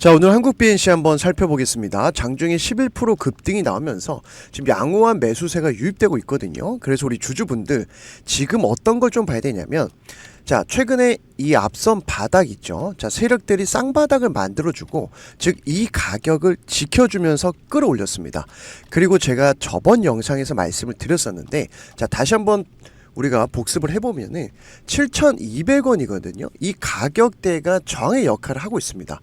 자, 오늘 한국 BNC 한번 살펴보겠습니다. 장중에 11% 급등이 나오면서 지금 양호한 매수세가 유입되고 있거든요. 그래서 우리 주주분들 지금 어떤 걸 좀 봐야 되냐면, 자, 최근에 이 앞선 바닥 있죠. 자, 세력들이 쌍바닥을 만들어주고, 즉 이 가격을 지켜주면서 끌어올렸습니다. 그리고 제가 저번 영상에서 말씀을 드렸었는데, 자, 다시 한번 우리가 복습을 해보면은 7,200원이거든요. 이 가격대가 저항의 역할을 하고 있습니다.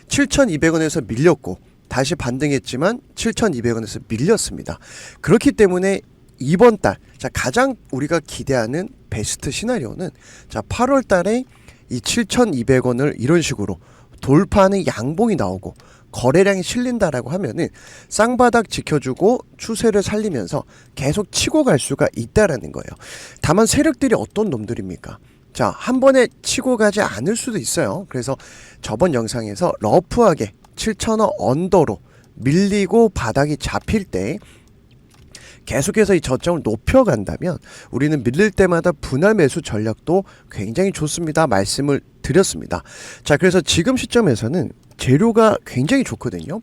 7,200원에서 밀렸고 다시 반등했지만 7,200원에서 밀렸습니다. 그렇기 때문에 이번 달, 자, 가장 우리가 기대하는 베스트 시나리오는, 자, 8월 달에 이 7,200원을 이런 식으로 돌파하는 양봉이 나오고 거래량이 실린다라고 하면은 쌍바닥 지켜주고 추세를 살리면서 계속 치고 갈 수가 있다라는 거예요. 다만 세력들이 어떤 놈들입니까? 자, 한 번에 치고 가지 않을 수도 있어요. 그래서 저번 영상에서 러프하게 7,000원 언더로 밀리고 바닥이 잡힐 때 계속해서 이 저점을 높여간다면 우리는 밀릴 때마다 분할 매수 전략도 굉장히 좋습니다. 말씀을 드렸습니다. 자, 그래서 지금 시점에서는 재료가 굉장히 좋거든요.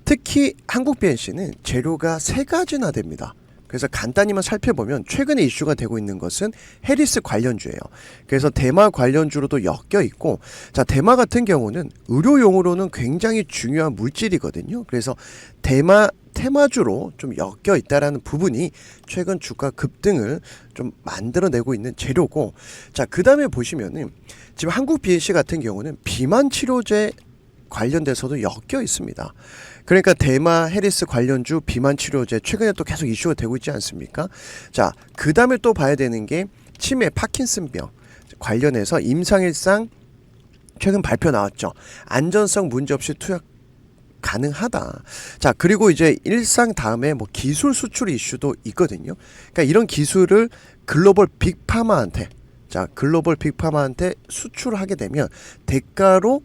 특히 한국 BNC는 재료가 세 가지나 됩니다. 그래서 간단히만 살펴보면 최근에 이슈가 되고 있는 것은 해리스 관련주예요. 그래서 대마 관련주로도 엮여 있고, 자, 대마 같은 경우는 의료용으로는 굉장히 중요한 물질이거든요. 그래서 대마 테마주로 좀 엮여 있다라는 부분이 최근 주가 급등을 좀 만들어내고 있는 재료고, 자, 그 다음에 보시면은 지금 한국 BNC 같은 경우는 비만 치료제 관련돼서도 엮여 있습니다. 그러니까 대마, 해리스 관련주, 비만 치료제 최근에 또 계속 이슈가 되고 있지 않습니까? 자, 그 다음에 또 봐야 되는 게 치매, 파킨슨병 관련해서 임상일상 최근 발표 나왔죠. 안전성 문제없이 투약 가능하다. 자, 그리고 이제 일상 다음에 뭐 기술 수출 이슈도 있거든요. 그러니까 이런 기술을 글로벌 빅파마한테, 자, 글로벌 빅파마한테 수출하게 되면 대가로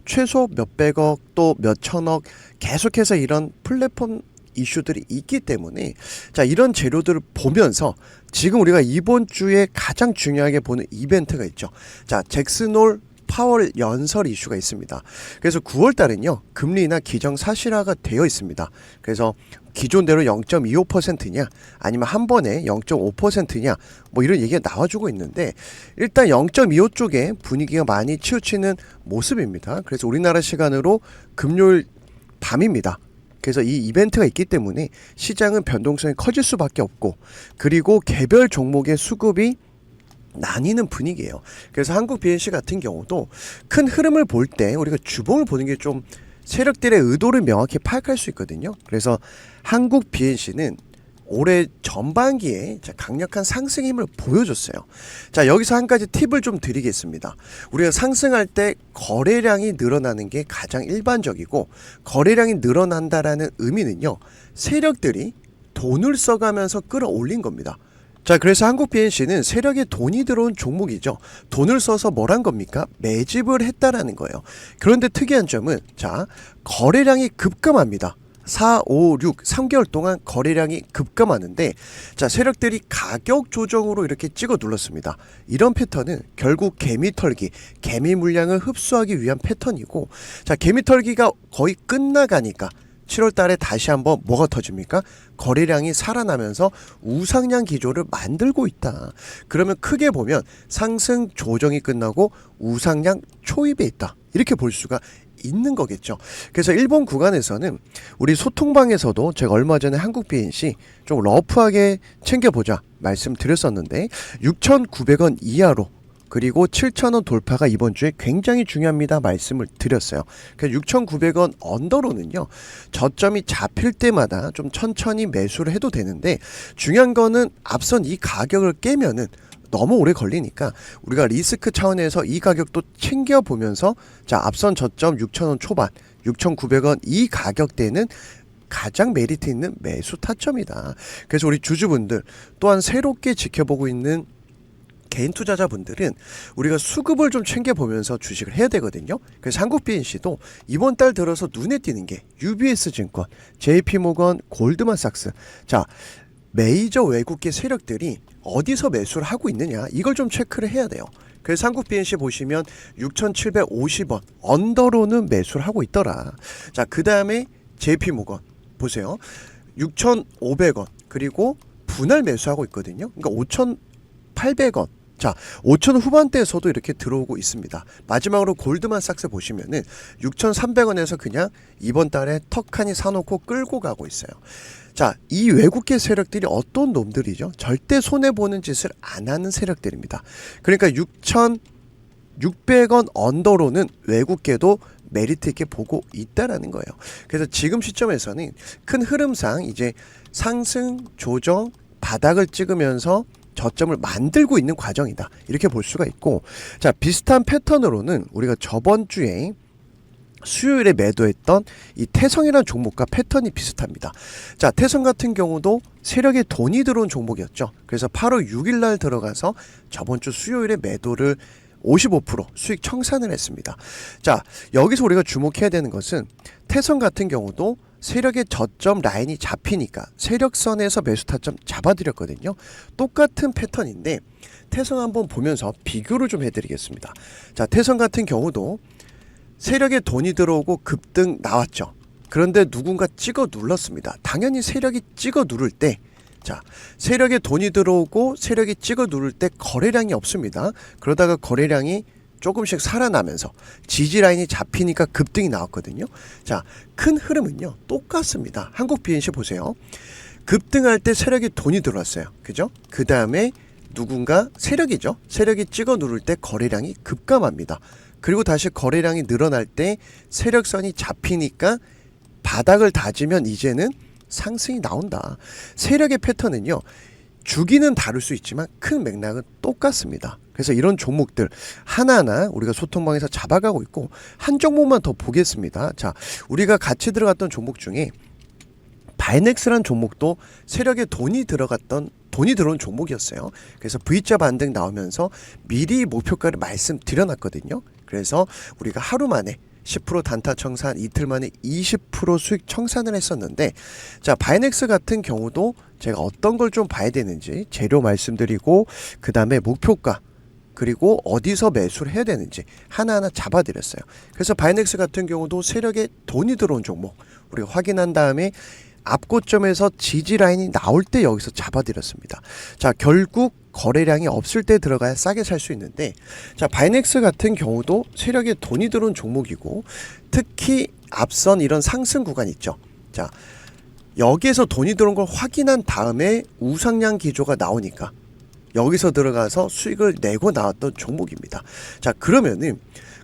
최소 몇백억 또 몇천억 계속해서 이런 플랫폼 이슈들이 있기 때문에, 자, 이런 재료들을 보면서 지금 우리가 이번 주에 가장 중요하게 보는 이벤트가 있죠. 자, 잭슨홀 파월 연설 이슈가 있습니다. 그래서 9월 달은요, 금리 인하 기정사실화가 되어 있습니다. 그래서 기존대로 0.25%냐 아니면 한 번에 0.5%냐 뭐 이런 얘기가 나와주고 있는데, 일단 0.25 쪽에 분위기가 많이 치우치는 모습입니다. 그래서 우리나라 시간으로 금요일 밤입니다. 그래서 이 이벤트가 있기 때문에 시장은 변동성이 커질 수밖에 없고, 그리고 개별 종목의 수급이 나뉘는 분위기예요. 그래서 한국 BNC 같은 경우도 큰 흐름을 볼 때 우리가 주봉을 보는 게 좀 세력들의 의도를 명확히 파악할 수 있거든요. 그래서 한국 BNC는 올해 전반기에 강력한 상승 힘을 보여줬어요. 자, 여기서 한 가지 팁을 좀 드리겠습니다. 우리가 상승할 때 거래량이 늘어나는 게 가장 일반적이고, 거래량이 늘어난다라는 의미는요, 세력들이 돈을 써가면서 끌어올린 겁니다. 자, 그래서 한국 BNC는 세력에 돈이 들어온 종목이죠. 돈을 써서 뭘 한 겁니까? 매집을 했다라는 거예요. 그런데 특이한 점은, 자, 거래량이 급감합니다. 4, 5, 6, 3개월 동안 거래량이 급감하는데, 자, 세력들이 가격 조정으로 이렇게 찍어 눌렀습니다. 이런 패턴은 결국 개미 털기, 개미 물량을 흡수하기 위한 패턴이고, 자, 개미 털기가 거의 끝나가니까 7월 달에 다시 한번 뭐가 터집니까? 거래량이 살아나면서 우상향 기조를 만들고 있다. 그러면 크게 보면 상승 조정이 끝나고 우상향 초입에 있다. 이렇게 볼 수가 있는 거겠죠. 그래서 일본 구간에서는 우리 소통방에서도 제가 얼마 전에 한국 BNC 좀 러프하게 챙겨보자 말씀드렸었는데, 6,900원 이하로 그리고 7,000원 돌파가 이번 주에 굉장히 중요합니다 말씀을 드렸어요. 그래서 6,900원 언더로는요, 저점이 잡힐 때마다 좀 천천히 매수를 해도 되는데, 중요한 거는 앞선 이 가격을 깨면은 너무 오래 걸리니까 우리가 리스크 차원에서 이 가격도 챙겨보면서, 자, 앞선 저점 6,000원 초반, 6,900원 이 가격대는 가장 메리트 있는 매수 타점이다. 그래서 우리 주주분들 또한 새롭게 지켜보고 있는 개인 투자자분들은 우리가 수급을 좀 챙겨보면서 주식을 해야 되거든요. 그래서 한국 BNC도 이번 달 들어서 눈에 띄는 게 UBS 증권, JP모건, 골드만삭스, 자, 메이저 외국계 세력들이 어디서 매수를 하고 있느냐, 이걸 좀 체크를 해야 돼요. 그래서 한국 BNC 보시면 6,750원 언더로는 매수를 하고 있더라. 자, 그 다음에 JP모건 보세요. 6,500원 그리고 분할 매수하고 있거든요. 그러니까 5,800원. 자, 5천 후반대에서도 이렇게 들어오고 있습니다. 마지막으로 골드만삭스 보시면은 6,300원에서 그냥 이번 달에 턱하니 사놓고 끌고 가고 있어요. 자, 이 외국계 세력들이 어떤 놈들이죠? 절대 손해보는 짓을 안 하는 세력들입니다. 그러니까 6,600원 언더로는 외국계도 메리트 있게 보고 있다라는 거예요. 그래서 지금 시점에서는 큰 흐름상 이제 상승, 조정, 바닥을 찍으면서 저점을 만들고 있는 과정이다. 이렇게 볼 수가 있고, 자, 비슷한 패턴으로는 우리가 저번 주에 수요일에 매도했던 이 태성이라는 종목과 패턴이 비슷합니다. 자, 태성 같은 경우도 세력에 돈이 들어온 종목이었죠. 그래서 8월 6일 날 들어가서 저번 주 수요일에 매도를 55% 수익 청산을 했습니다. 자, 여기서 우리가 주목해야 되는 것은 태성 같은 경우도 세력의 저점 라인이 잡히니까 세력선에서 매수 타점 잡아드렸거든요. 똑같은 패턴인데 태성 한번 보면서 비교를 좀 해드리겠습니다. 자, 태성 같은 경우도 세력에 돈이 들어오고 급등 나왔죠. 그런데 누군가 찍어 눌렀습니다. 당연히 세력이 찍어 누를 때, 자, 세력에 돈이 들어오고 세력이 찍어 누를 때 거래량이 없습니다. 그러다가 거래량이 조금씩 살아나면서 지지 라인이 잡히니까 급등이 나왔거든요. 자, 큰 흐름은요 똑같습니다. 한국 BNC 보세요. 급등할 때 세력이 돈이 들어왔어요. 그죠? 그 다음에 누군가 세력이죠. 세력이 찍어 누를 때 거래량이 급감합니다. 그리고 다시 거래량이 늘어날 때 세력선이 잡히니까 바닥을 다지면 이제는 상승이 나온다. 세력의 패턴은요 주기는 다를 수 있지만 큰 맥락은 똑같습니다. 그래서 이런 종목들 하나하나 우리가 소통방에서 잡아가고 있고, 한 종목만 더 보겠습니다. 자, 우리가 같이 들어갔던 종목 중에 바이넥스라는 종목도 세력에 돈이 들어온 종목이었어요. 그래서 V자 반등 나오면서 미리 목표가를 말씀드려놨거든요. 그래서 우리가 하루 만에 10% 단타 청산, 이틀 만에 20% 수익 청산을 했었는데, 자, 바이넥스 같은 경우도 제가 어떤 걸 좀 봐야 되는지 재료 말씀드리고, 그 다음에 목표가 그리고 어디서 매수를 해야 되는지 하나하나 잡아드렸어요. 그래서 바이넥스 같은 경우도 세력에 돈이 들어온 종목 우리가 확인한 다음에 앞고점에서 지지 라인이 나올 때 여기서 잡아드렸습니다. 자, 결국 거래량이 없을 때 들어가야 싸게 살 수 있는데, 자, 바이넥스 같은 경우도 세력에 돈이 들어온 종목이고, 특히 앞선 이런 상승 구간 있죠. 자, 여기에서 돈이 들어온 걸 확인한 다음에 우상향 기조가 나오니까 여기서 들어가서 수익을 내고 나왔던 종목입니다. 자, 그러면은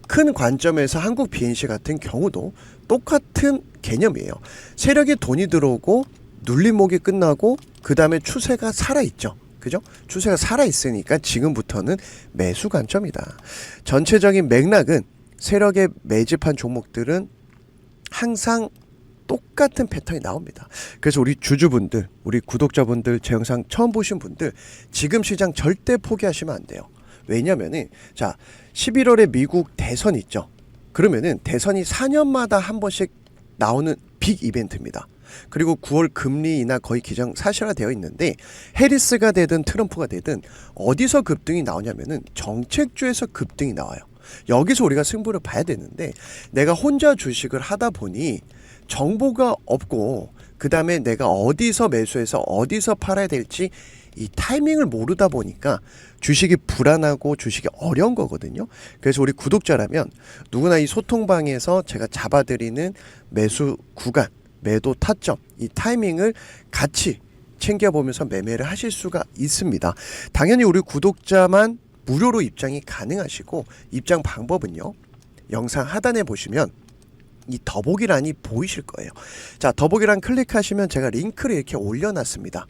큰 관점에서 한국 BNC 같은 경우도 똑같은 개념이에요. 세력에 돈이 들어오고 눌림목이 끝나고 그 다음에 추세가 살아있죠. 그죠? 추세가 살아있으니까 지금부터는 매수 관점이다. 전체적인 맥락은 세력에 매집한 종목들은 항상 똑같은 패턴이 나옵니다. 그래서 우리 주주분들, 우리 구독자분들, 제 영상 처음 보신 분들 지금 시장 절대 포기하시면 안 돼요. 왜냐면은 자, 11월에 미국 대선 있죠. 그러면은 대선이 4년마다 한 번씩 나오는 빅 이벤트입니다. 그리고 9월 금리 인하 거의 기정사실화되어 있는데, 해리스가 되든 트럼프가 되든 어디서 급등이 나오냐면은 정책주에서 급등이 나와요. 여기서 우리가 승부를 봐야 되는데, 내가 혼자 주식을 하다 보니 정보가 없고 그 다음에 내가 어디서 매수해서 어디서 팔아야 될지 이 타이밍을 모르다 보니까 주식이 불안하고 주식이 어려운 거거든요. 그래서 우리 구독자라면 누구나 이 소통방에서 제가 잡아드리는 매수 구간, 매도 타점, 이 타이밍을 같이 챙겨보면서 매매를 하실 수가 있습니다. 당연히 우리 구독자만 무료로 입장이 가능하시고, 입장 방법은요 영상 하단에 보시면 이 더보기란이 보이실 거예요. 자, 더보기란 클릭하시면 제가 링크를 이렇게 올려놨습니다.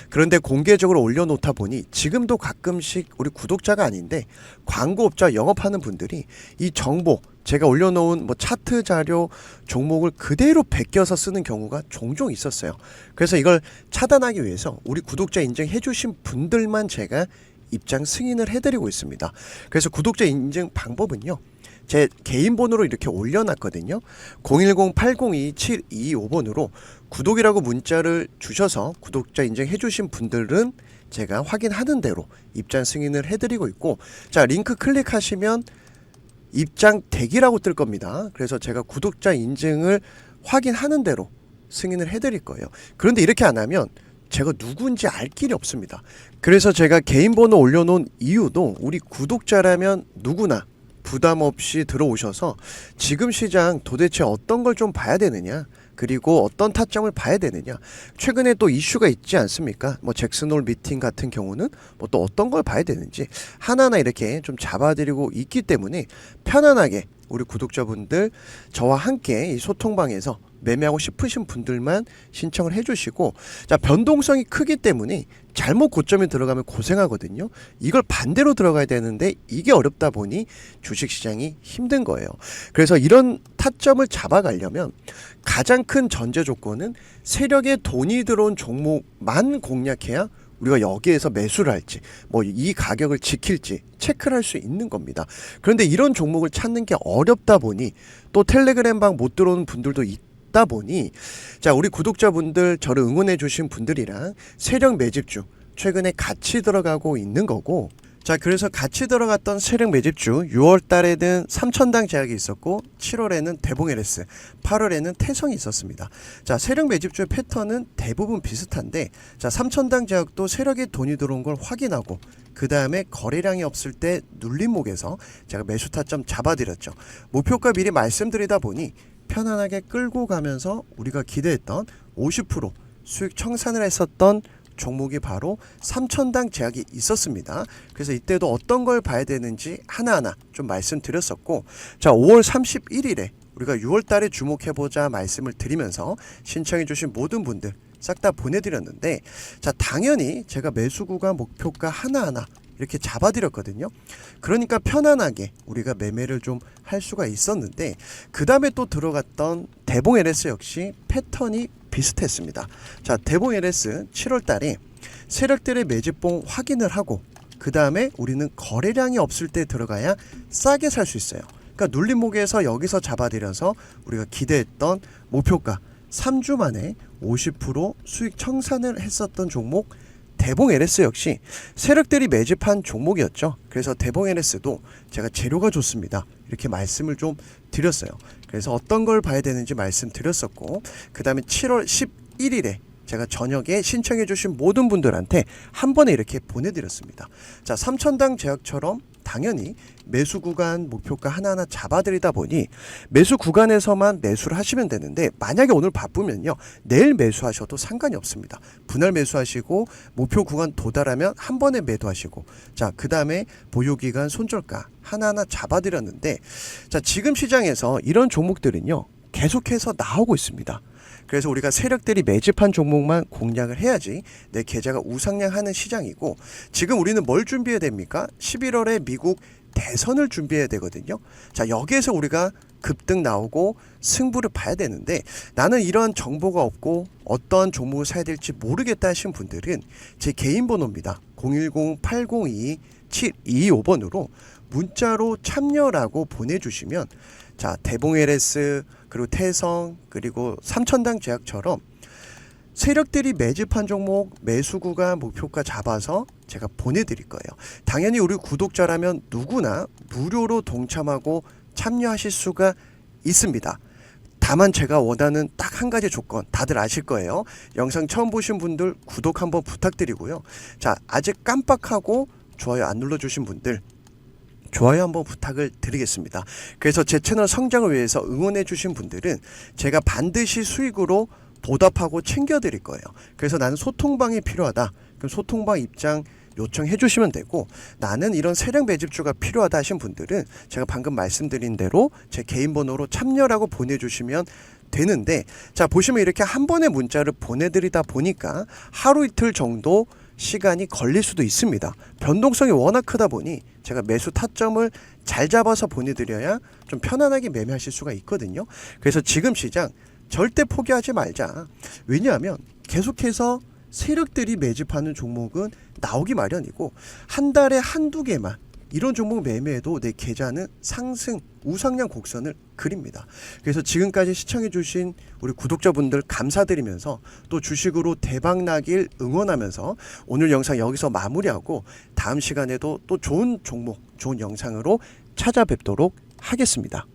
그런데 공개적으로 올려놓다 보니 지금도 가끔씩 우리 구독자가 아닌데 광고업자 영업하는 분들이 이 정보, 제가 올려놓은 뭐 차트 자료 종목을 그대로 베껴서 쓰는 경우가 종종 있었어요. 그래서 이걸 차단하기 위해서 우리 구독자 인증해 주신 분들만 제가 입장 승인을 해드리고 있습니다. 그래서 구독자 인증 방법은요, 제 개인 번호로 이렇게 올려놨거든요. 010-802-7225번으로 구독이라고 문자를 주셔서 구독자 인증해 주신 분들은 제가 확인하는 대로 입장 승인을 해드리고 있고, 자, 링크 클릭하시면 입장 대기라고 뜰 겁니다. 그래서 제가 구독자 인증을 확인하는 대로 승인을 해드릴 거예요. 그런데 이렇게 안 하면 제가 누군지 알 길이 없습니다. 그래서 제가 개인 번호 올려놓은 이유도 우리 구독자라면 누구나 부담 없이 들어오셔서 지금 시장 도대체 어떤 걸 좀 봐야 되느냐, 그리고 어떤 타점을 봐야 되느냐, 최근에 또 이슈가 있지 않습니까? 뭐 잭슨홀 미팅 같은 경우는 뭐 또 어떤 걸 봐야 되는지 하나하나 이렇게 좀 잡아드리고 있기 때문에 편안하게 우리 구독자분들 저와 함께 이 소통방에서 매매하고 싶으신 분들만 신청을 해주시고, 자, 변동성이 크기 때문에 잘못 고점에 들어가면 고생하거든요. 이걸 반대로 들어가야 되는데 이게 어렵다 보니 주식시장이 힘든 거예요. 그래서 이런 타점을 잡아가려면 가장 큰 전제 조건은 세력에 돈이 들어온 종목만 공략해야 우리가 여기에서 매수를 할지 뭐 이 가격을 지킬지 체크를 할 수 있는 겁니다. 그런데 이런 종목을 찾는 게 어렵다 보니 또 텔레그램방 못 들어오는 분들도 있다 보니, 자, 우리 구독자분들 저를 응원해 주신 분들이랑 세력 매집주 최근에 같이 들어가고 있는 거고, 자, 그래서 같이 들어갔던 세력 매집주 6월 달에는 3천당 제약이 있었고 7월에는 대봉 LS, 8월에는 태성이 있었습니다. 자, 세력 매집주의 패턴은 대부분 비슷한데, 자, 3천당 제약도 세력에 돈이 들어온 걸 확인하고 그 다음에 거래량이 없을 때 눌림목에서 제가 매수 타점 잡아드렸죠. 목표가 미리 말씀드리다 보니 편안하게 끌고 가면서 우리가 기대했던 50% 수익 청산을 했었던 종목이 바로 3천당 제약이 있었습니다. 그래서 이때도 어떤 걸 봐야 되는지 하나하나 좀 말씀드렸었고, 자, 5월 31일에 우리가 6월 달에 주목해보자 말씀을 드리면서 신청해 주신 모든 분들 싹 다 보내드렸는데, 자, 당연히 제가 매수 구간 목표가 하나하나 이렇게 잡아드렸거든요. 그러니까 편안하게 우리가 매매를 좀 할 수가 있었는데, 그 다음에 또 들어갔던 대봉 LS 역시 패턴이 비슷했습니다. 자, 대봉 LS 7월 달에 세력들의 매집봉 확인을 하고 그 다음에 우리는 거래량이 없을 때 들어가야 싸게 살 수 있어요. 그러니까 눌림목에서 여기서 잡아들여서 우리가 기대했던 목표가 3주 만에 50% 수익 청산을 했었던 종목 대봉 LS 역시 세력들이 매집한 종목이었죠. 그래서 대봉 LS도 제가 재료가 좋습니다, 이렇게 말씀을 좀 드렸어요. 그래서 어떤 걸 봐야 되는지 말씀드렸었고, 그 다음에 7월 11일에 제가 저녁에 신청해 주신 모든 분들한테 한 번에 이렇게 보내드렸습니다. 자, 3천당 제약처럼 당연히 매수 구간 목표가 하나하나 잡아드리다 보니 매수 구간에서만 매수를 하시면 되는데, 만약에 오늘 바쁘면요 내일 매수하셔도 상관이 없습니다. 분할 매수하시고 목표 구간 도달하면 한 번에 매도하시고, 자, 그 다음에 보유기간 손절가 하나하나 잡아드렸는데, 자, 지금 시장에서 이런 종목들은요 계속해서 나오고 있습니다. 그래서 우리가 세력들이 매집한 종목만 공략을 해야지 내 계좌가 우상향하는 시장이고, 지금 우리는 뭘 준비해야 됩니까? 11월에 미국 대선을 준비해야 되거든요. 자, 여기에서 우리가 급등 나오고 승부를 봐야 되는데, 나는 이런 정보가 없고 어떤 종목을 사야 될지 모르겠다 하신 분들은 제 개인 번호입니다. 010-8022-7225번으로 문자로 참여라고 보내주시면, 자, 대봉 LS 그리고 태성 그리고 3천당 제약처럼 세력들이 매집한 종목 매수 구간 목표가 잡아서 제가 보내드릴 거예요. 당연히 우리 구독자라면 누구나 무료로 동참하고 참여하실 수가 있습니다. 다만 제가 원하는 딱 한 가지 조건 다들 아실 거예요. 영상 처음 보신 분들 구독 한번 부탁드리고요. 자, 아직 깜빡하고 좋아요 안 눌러주신 분들 좋아요 한번 부탁을 드리겠습니다. 그래서 제 채널 성장을 위해서 응원해 주신 분들은 제가 반드시 수익으로 보답하고 챙겨드릴 거예요. 그래서 나는 소통방이 필요하다, 그럼 소통방 입장 요청해 주시면 되고, 나는 이런 세력 매집주가 필요하다 하신 분들은 제가 방금 말씀드린 대로 제 개인 번호로 참여라고 보내주시면 되는데, 자, 보시면 이렇게 한 번에 문자를 보내드리다 보니까 하루 이틀 정도 시간이 걸릴 수도 있습니다. 변동성이 워낙 크다 보니 제가 매수 타점을 잘 잡아서 보내드려야 좀 편안하게 매매하실 수가 있거든요. 그래서 지금 시장 절대 포기하지 말자. 왜냐하면 계속해서 세력들이 매집하는 종목은 나오기 마련이고, 한 달에 한두 개만 이런 종목 매매에도 내 계좌는 상승 우상향 곡선을 그립니다. 그래서 지금까지 시청해주신 우리 구독자분들 감사드리면서 또 주식으로 대박 나길 응원하면서 오늘 영상 여기서 마무리하고 다음 시간에도 또 좋은 종목, 좋은 영상으로 찾아뵙도록 하겠습니다.